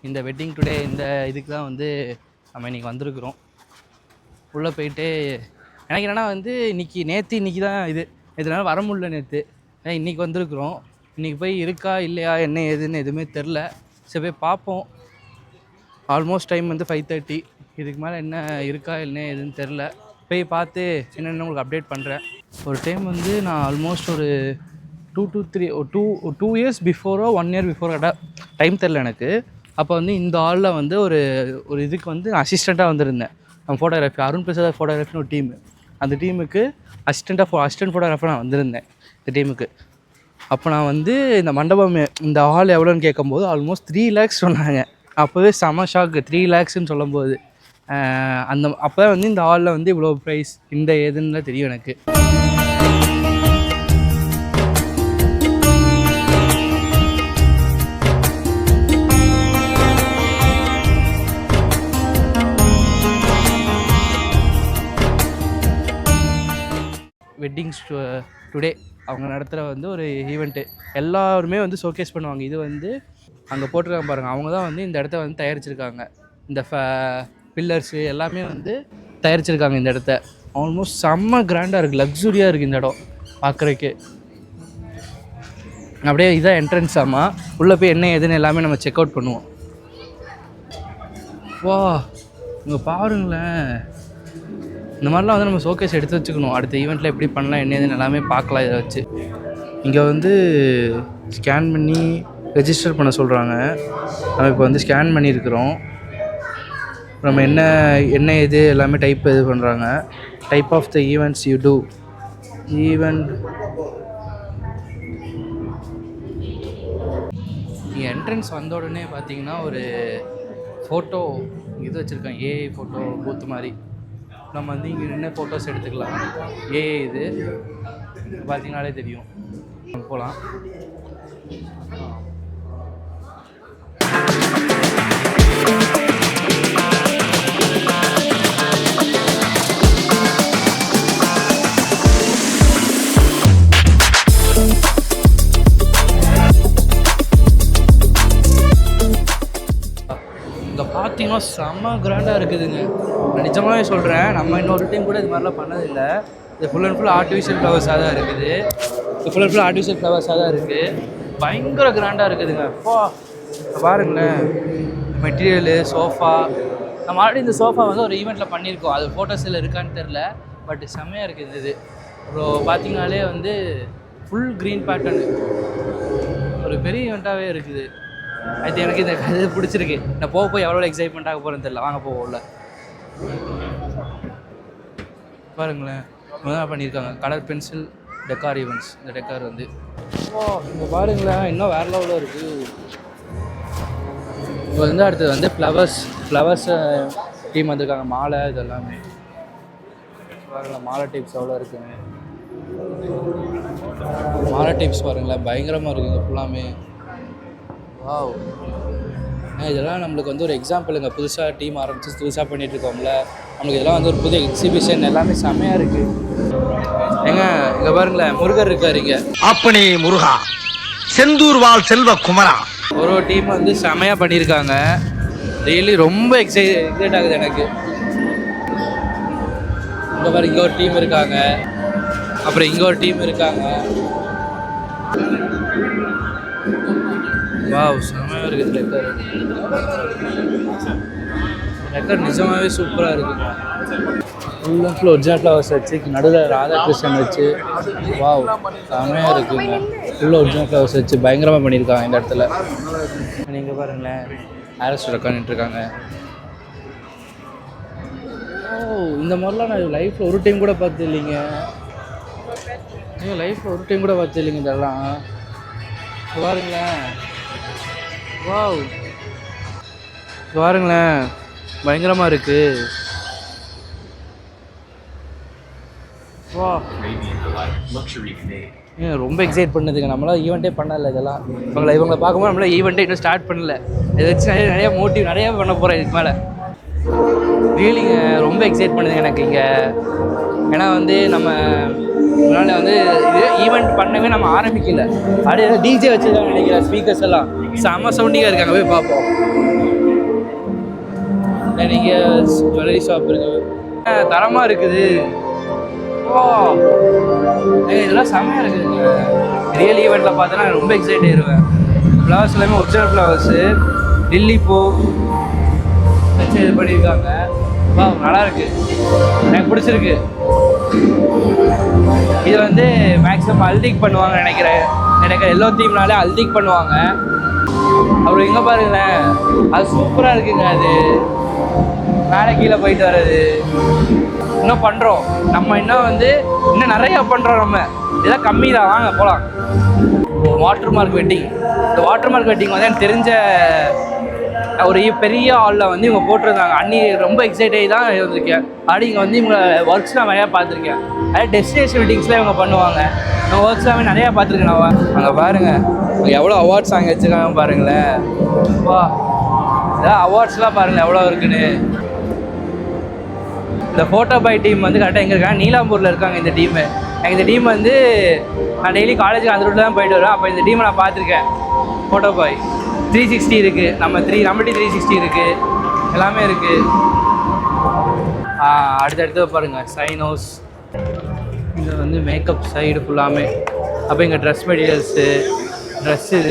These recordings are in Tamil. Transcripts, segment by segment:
இந்த வெட்டிங் டுடே இந்த இதுக்கு தான் வந்து நம்ம இன்றைக்கி வந்திருக்கிறோம். உள்ளே போயிட்டு எனக்கு என்னென்னா வந்து இன்றைக்கி தான் நேற்றுனால வர முடியல. இன்றைக்கி வந்திருக்குறோம். இன்றைக்கி போய் இருக்கா இல்லையா என்ன ஏதுன்னு எதுவுமே தெரில. சரி போய் பார்ப்போம். ஆல்மோஸ்ட் டைம் வந்து 5:30. இதுக்கு மேலே என்ன இருக்கா என்ன எதுன்னு தெரில. போய் பார்த்து என்னென்ன உங்களுக்கு அப்டேட் பண்ணுறேன். ஒரு டைம் வந்து நான் ஆல்மோஸ்ட் ஒரு 2 இயர்ஸ் பிஃபோரோ 1 இயர் பிஃபோரோ டைம் தெரில எனக்கு. அப்போ வந்து இந்த ஹாலில் வந்து ஒரு இதுக்கு வந்து அசிஸ்டண்ட்டாக வந்திருந்தேன். நம்ம ஃபோட்டோகிராஃபி அருண் பிரசாத் ஃபோட்டோகிராஃபின்னு ஒரு டீமு. அந்த டீமுக்கு அசிஸ்டன்ட் ஃபோட்டோகிராஃபர் நான் வந்திருந்தேன் இந்த டீமுக்கு. அப்போ நான் வந்து இந்த மண்டபம் இந்த ஹால் எவ்வளோன்னு கேட்கும்போது ஆல்மோஸ்ட் 3 lakhs சொன்னாங்க. அப்போவே செம ஷாக்கு. 3 lakhsன்னு சொல்லும்போது அப்போ தான் வந்து இந்த ஹாலில் வந்து இவ்வளோ ப்ரைஸ் இந்த ஏதுன்னு தெரியும் எனக்கு. வெட்டிங்ஸ் டுடே அவங்க நடத்துகிற வந்து ஒரு ஈவெண்ட்டு. எல்லாருமே வந்து ஷோகேஸ் பண்ணுவாங்க. இது வந்து அங்கே போட்டிருக்காங்க பாருங்கள். அவங்க தான் வந்து இந்த இடத்த வந்து தயாரிச்சிருக்காங்க. இந்த பில்லர்ஸு எல்லாமே வந்து தயாரிச்சிருக்காங்க இந்த இடத்த. ஆல்மோஸ்ட் செம்ம கிராண்டாக இருக்குது, லக்ஸுரியாக இருக்குது இந்த இடம் பார்க்குறதுக்கு. அப்படியே இதான் என்ட்ரன்ஸ். ஆமாம், உள்ளே போய் என்ன ஏதுன்னு எல்லாமே நம்ம செக் அவுட் பண்ணுவோம். வா இங்கே பாருங்களேன். இந்த மாதிரிலாம் வந்து நம்ம ஷோகேஸ் எடுத்து வச்சுக்கணும். அடுத்த ஈவெண்ட்டில் எப்படி பண்ணலாம் என்ன ஏதுன்னு எல்லாமே பார்க்கலாம் இதை வச்சு. இங்கே வந்து ஸ்கேன் பண்ணி ரெஜிஸ்டர் பண்ண சொல்கிறாங்க. நம்ம இப்போ வந்து ஸ்கேன் பண்ணியிருக்கிறோம். நம்ம என்ன இது எல்லாமே டைப் இது பண்ணுறாங்க. Type of the events you to event. இங்கே என்ட்ரன்ஸ் வந்த உடனே பார்த்தீங்கன்னா ஒரு ஃபோட்டோ இது வச்சுருக்காங்க. ஏஐ ஃபோட்டோ பூத்து மாதிரி. நம்ம வந்து இங்கே நின்று ஃபோட்டோஸ் எடுத்துக்கலாம். ஏஐ இது பார்த்தீங்கன்னாலே தெரியும். போகலாம். இங்கே பார்த்தீங்கன்னா செம்ம கிராண்டாக இருக்குதுங்க. நான் நிஜமாகவே சொல்கிறேன். நம்ம இன்னொரு டைம் கூட இது மாதிரிலாம் பண்ணதில்லை. இது ஃபுல் அண்ட் ஃபுல் ஆர்டிஃபிஷியல் ஃப்ளவர்ஸாக தான் இருக்குது. பயங்கர கிராண்டாக இருக்குதுங்க. பாருங்களேன், மெட்டீரியலு, சோஃபா. நம்ம ஆல்ரெடி இந்த சோஃபா வந்து ஒரு ஈவெண்ட்டில் பண்ணியிருக்கோம். அது ஃபோட்டோஸில் இருக்கான்னு தெரில. பட் செம்மையாக இருக்குது இது. அப்புறம் பார்த்தீங்கனாலே வந்து ஃபுல் க்ரீன் பேட்டர்னு ஒரு பெரிய ஈவெண்ட்டாகவே இருக்குது. அது எனக்கு இந்த இது பிடிச்சிருக்கு. நான் போய் எவ்வளோ எக்ஸைட்மெண்ட் ஆக போகிறேன்னு தெரியல. வாங்க போகல. பாருங்களேன், தான் பண்ணியிருக்காங்க. Colour pencil decor events. இந்த டெக்கார் வந்து இங்கே பாருங்களேன், இன்னும் வேறு லெவலில் இருக்குது. இப்போ வந்து அடுத்தது வந்து ஃப்ளவர்ஸ் டீம் வந்திருக்காங்க. மாலை இதெல்லாமே பாருங்களேன். மாலை டைப்ஸ் எவ்வளோ இருக்குங்க. மாலை டைப்ஸ் பாருங்களேன், பயங்கரமாக இருக்குங்க ஃபுல்லாமே. வாவ், இதெல்லாம் நம்மளுக்கு வந்து ஒரு எக்ஸாம்பிளுங்க. புதுசாக டீம் ஆரம்பித்து புதுசாக பண்ணிகிட்ருக்கோம்ல, நம்மளுக்கு இதெல்லாம் வந்து ஒரு புது எக்ஸிபிஷன். எல்லாமே செம்மையாக இருக்குது. ஏங்க இங்கே பாருங்களேன், முருகர் இருக்கார் இங்கே. அப்பனே முருகா, செந்தூர் வாழ் செல்வ குமரா. ஒரு டீம் வந்து செம்மையாக பண்ணியிருக்காங்க. டெய்லி ரொம்ப எக்ஸைட் ஆகுது எனக்கு. இங்கே பாரு, இங்கே ஒரு டீம் இருக்காங்க. அப்புறம் இங்கே ஒரு டீம் இருக்காங்க. வாவ், செம்மையாக இருக்குது டெக்கர். நிஜமாகவே சூப்பராக இருக்குங்க. Full and full original flowers வச்சு நடுவில் ராதாகிருஷ்ணன் வச்சு. வாவ், செம்மையாக இருக்குங்க. ஃபுல்லாக ஒரிஜினல் ஃப்ளவர்ஸ் வச்சு பயங்கரமாக பண்ணியிருக்காங்க இந்த இடத்துல. நீங்கள் பாருங்களேன், ஆரஸ்டர் உட்காந்துட்டுருக்காங்க. இந்த மாதிரிலாம் நான் லைஃப்பில் ஒரு டைம் கூட பார்த்து இல்லைங்க. இதெல்லாம் பாருங்களேன். வாவ், பாருங்களேன், பயங்கரமாக இருக்குது. வா, ரொம்ப எக்ஸைட் பண்ணுதுங்க. நம்மளாம் ஈவெண்ட்டே பண்ணலை இதெல்லாம். இவங்களை பார்க்கும்போது நம்மளால் ஈவெண்ட்டே இன்னும் ஸ்டார்ட் பண்ணல. இதை வச்சு நிறைய மோட்டிவ் நிறையா பண்ண போகிறேன் இதுக்கு மேலே. ரியலிங்க ரொம்ப எக்ஸைட் பண்ணுதுங்க எனக்கு இங்கே. ஏன்னா வந்து நம்ம அதனால் வந்து இது ஈவெண்ட் பண்ணவே நம்ம ஆரம்பிக்கல. அப்படியே டிஜே வச்சுருக்காங்க நினைக்கிறேன். ஸ்பீக்கர்ஸ் எல்லாம் செம்ம சவுண்டிங்காக இருக்காங்க. போய் பார்ப்போம். இங்கே ஜுவல்லரி ஷாப் இருக்குது, தரமாக இருக்குது. ஓ இதெல்லாம் செம்மையாக இருக்குதுங்க. ரியல் ஈவெண்ட்டில் பார்த்தோன்னா ரொம்ப எக்ஸைட் ஆயிடுவேன். ஃப்ளவர்ஸ் எல்லாமே ஒரிஜினல் ஃப்ளவர்ஸு, லில்லி பூ வச்சு இது பண்ணியிருக்காங்க. வா நல்லா இருக்கு, எனக்கு பிடிச்சிருக்கு. இது வந்து மேக்ஸிமம் அல்திக் பண்ணுவாங்க நினைக்கிறேன். எனக்கு எல்லோ தீம்னாலே அல்திக் பண்ணுவாங்க. அப்புறம் இங்கே பாருங்களேன், அது சூப்பராக இருக்குங்க. அது மேலே கீழே போயிட்டு வர்றது இன்னும் பண்ணுறோம் நம்ம. இன்னும் நிறையா பண்ணுறோம் நம்ம. இதெல்லாம் கம்மி தான், வாங்க போகலாம். Water mark wedding. இந்த வாட்டர் மார்க் வெட்டிங் வந்து எனக்கு தெரிஞ்ச ஒரு பெரிய ஹாலில் வந்து இவங்க போட்டிருந்தாங்க. அன்னி ரொம்ப எக்ஸைட் ஆகி தான் இருந்திருக்கேன். அப்படி இங்கே வந்து இவங்க ஒர்க்ஸ் நான் நிறையா பார்த்துருக்கேன். அதே டெஸ்டினேஷன் வெட்டிங்ஸ்லாம் இவங்க பண்ணுவாங்க. நான் ஒர்க்ஸ் எல்லாமே நிறையா பார்த்துருக்கேன். நான் அங்கே பாருங்கள் எவ்வளோ அவார்ட்ஸ் அங்கே வச்சுருக்காங்க பாருங்களேன். வா இதான் அவார்ட்ஸ்லாம் பாருங்கள் எவ்வளோ இருக்குன்னு. இந்த ஃபோட்டோ பை டீம் வந்து கரெக்டாக எங்கே இருக்காங்க, நீலாம்பூரில் இருக்காங்க இந்த டீமு. எனக்கு இந்த டீம் வந்து நான் டெய்லி காலேஜுக்கு அந்த ரூட்டில் தான் போயிட்டு வருவேன். அப்போ இந்த டீமை நான் பார்த்துருக்கேன். ஃபோட்டோ பாய் 360 இருக்குது, நம்மள்ட்ட 360 இருக்குது, எல்லாமே இருக்குது. அடுத்தடுத்து பாருங்கள் சைனோஸ். இங்கே வந்து மேக்கப் சைடு ஃபுல்லாமே. அப்போ இங்கே dress materials, dress,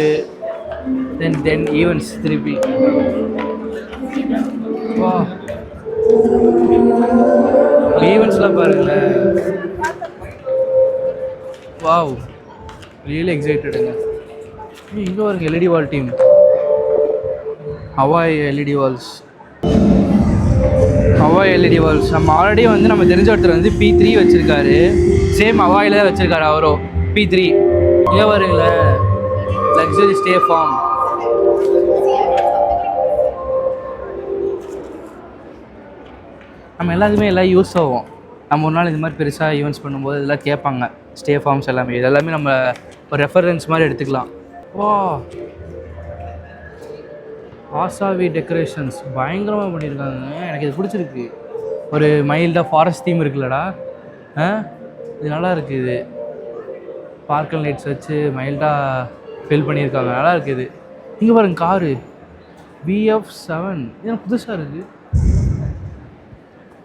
then events திருப்பி. வா ஈவெண்ட்ஸ்லாம் பாருங்களேன். வாவ் ரியலி எக்ஸைட்டடுங்க. இங்கே ஒரு LED wall team, Hawaii LED walls. Hawaii LED walls நம்ம ஆல்ரெடி வந்து நம்ம தெரிஞ்ச ஒருத்தர் வந்து P3 வச்சுருக்காரு. சேம் ஹவாயில் தான் வச்சுருக்காரு அவரும் P3. இங்கே வருங்களேன் லக்ஸரி ஸ்டே ஃபார்ம். நம்ம எல்லாத்துக்குமே எல்லாம் யூஸ் ஆகும். நம்ம ஒரு நாள் இது மாதிரி பெருசாக ஈவெண்ட்ஸ் பண்ணும்போது இதெல்லாம் கேட்பாங்க. ஸ்டே ஃபார்ம்ஸ் எல்லாமே இதெல்லாமே நம்ம ஒரு ரெஃபரன்ஸ் மாதிரி எடுத்துக்கலாம். வா ஆசாவி டெக்கரேஷன்ஸ் பயங்கரமாக பண்ணியிருக்காங்க. எனக்கு இது பிடிச்சிருக்கு. ஒரு மைல்டாக ஃபாரஸ்ட் தீம் இருக்குல்லடா, இது நல்லா இருக்குது. இது ஸ்பார்க்கல் லைட்ஸ் வச்சு மைல்டாக ஃபில் பண்ணியிருக்காங்க, நல்லா இருக்குது. இங்கே பாருங்க காரு VF7. இது புதுசாக இருக்குது.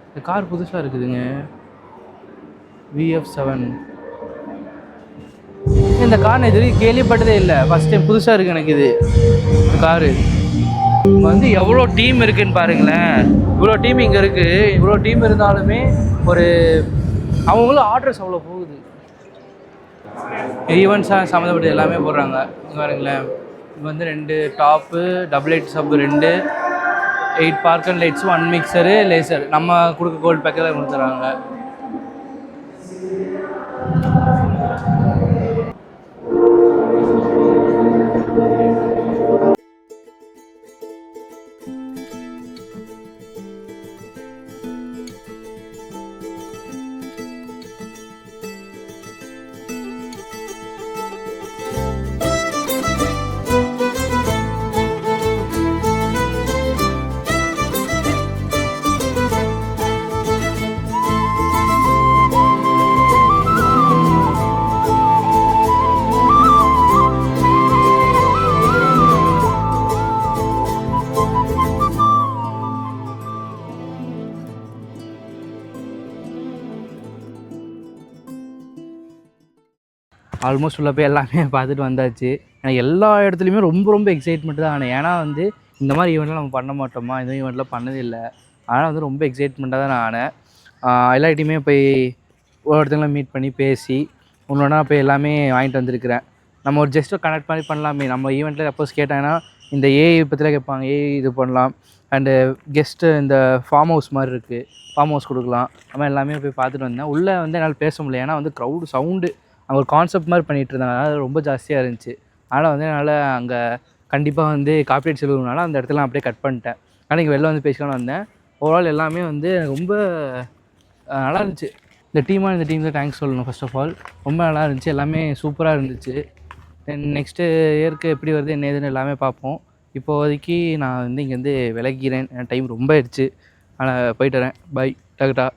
இந்த கார் புதுசாக இருக்குதுங்க, VF7. இந்த கார் நான் இது வரைக்கும் கேள்விப்பட்டதே இல்லை, ஃபஸ்ட் டைம் புதுசாக இருக்குது எனக்கு இது காரு. இங்கே வந்து எவ்வளோ டீம் இருக்குதுன்னு பாருங்களேன். இவ்வளோ டீம் இங்கே இருக்குது. இவ்வளோ டீம் இருந்தாலுமே ஒரு அவங்களும் ஆர்டர்ஸ் அவ்வளோ போகுது. ஈவெண்ட்ஸாக சம்மந்தப்பட்ட எல்லாமே போடுறாங்க. இங்கே பாருங்களேன், இங்கே வந்து 2 டாப்பு, டபுள் 8 சப்பு 2, 8 பார்க்கன் லைட்ஸ், 1 மிக்சரு, லேசர். நம்ம கொடுக்க கோல்டு பேக்கெல்லாம் கொடுத்துறாங்க. ஆல்மோஸ்ட் உள்ள போய் எல்லாமே பார்த்துட்டு வந்தாச்சு. எனக்கு எல்லா இடத்துலையுமே ரொம்ப ரொம்ப எக்ஸைட்மெண்ட் தான் ஆனேன். ஏன்னா வந்து இந்த மாதிரி ஈவெண்ட்லாம் நம்ம பண்ண மாட்டோமா, இந்த ஈவெண்ட்லாம் பண்ணதில்லை. ஆனால் வந்து ரொம்ப எக்ஸைட்மெண்ட்டாக தான் நான் ஆனேன். எல்லார்ட்டையுமே போய் ஒரு இடத்துல மீட் பண்ணி பேசி ஒன்றா போய் எல்லாமே வாங்கிட்டு வந்திருக்கிறேன். நம்ம ஒரு ஜஸ்ட்டு கனெக்ட் பண்ணி பண்ணலாமே. நம்ம ஈவெண்ட்டில் சப்போஸ் கேட்டாங்கன்னா இந்த ஏஐ பற்றிலாம் கேட்பாங்க, ஏஐ இது பண்ணலாம். அண்டு கெஸ்ட்டு இந்த ஃபார்ம் ஹவுஸ் மாதிரி இருக்குது, ஃபார்ம் ஹவுஸ் கொடுக்கலாம். நம்ம எல்லாமே போய் பார்த்துட்டு வந்தேன். உள்ளே வந்து என்னால் பேச முடியல, ஏன்னா வந்து க்ரௌடு சவுண்டு அங்கே ஒரு கான்செப்ட் மாதிரி பண்ணிகிட்டு இருந்தாங்க, அதனால் ரொம்ப ஜாஸ்தியாக இருந்துச்சு. அதனால் வந்து என்னால் அங்கே கண்டிப்பாக வந்து காப்பிரைட் செலவுனால அந்த இடத்துல அப்படியே கட் பண்ணிட்டேன். ஆனால் இங்கே வெளில வந்து பேசிக்கலான்னு வந்தேன். ஓவரால் எல்லாமே வந்து ரொம்ப நல்லா இருந்துச்சு. இந்த டீமுக்கு தேங்க்ஸ் சொல்லணும். ஃபர்ஸ்ட் ஆஃப் ஆல் ரொம்ப நல்லா இருந்துச்சு, எல்லாமே சூப்பராக இருந்துச்சு. தென் நெக்ஸ்ட்டு இயருக்கு எப்படி வருது என்ன ஏதுன்னு எல்லாமே பார்ப்போம். இப்போதைக்கு நான் வந்து இங்கேருந்து விலகிறேன், டைம் ரொம்ப ஆயிடுச்சு. ஆனால் போயிட்டு வரேன். Bye, doctor.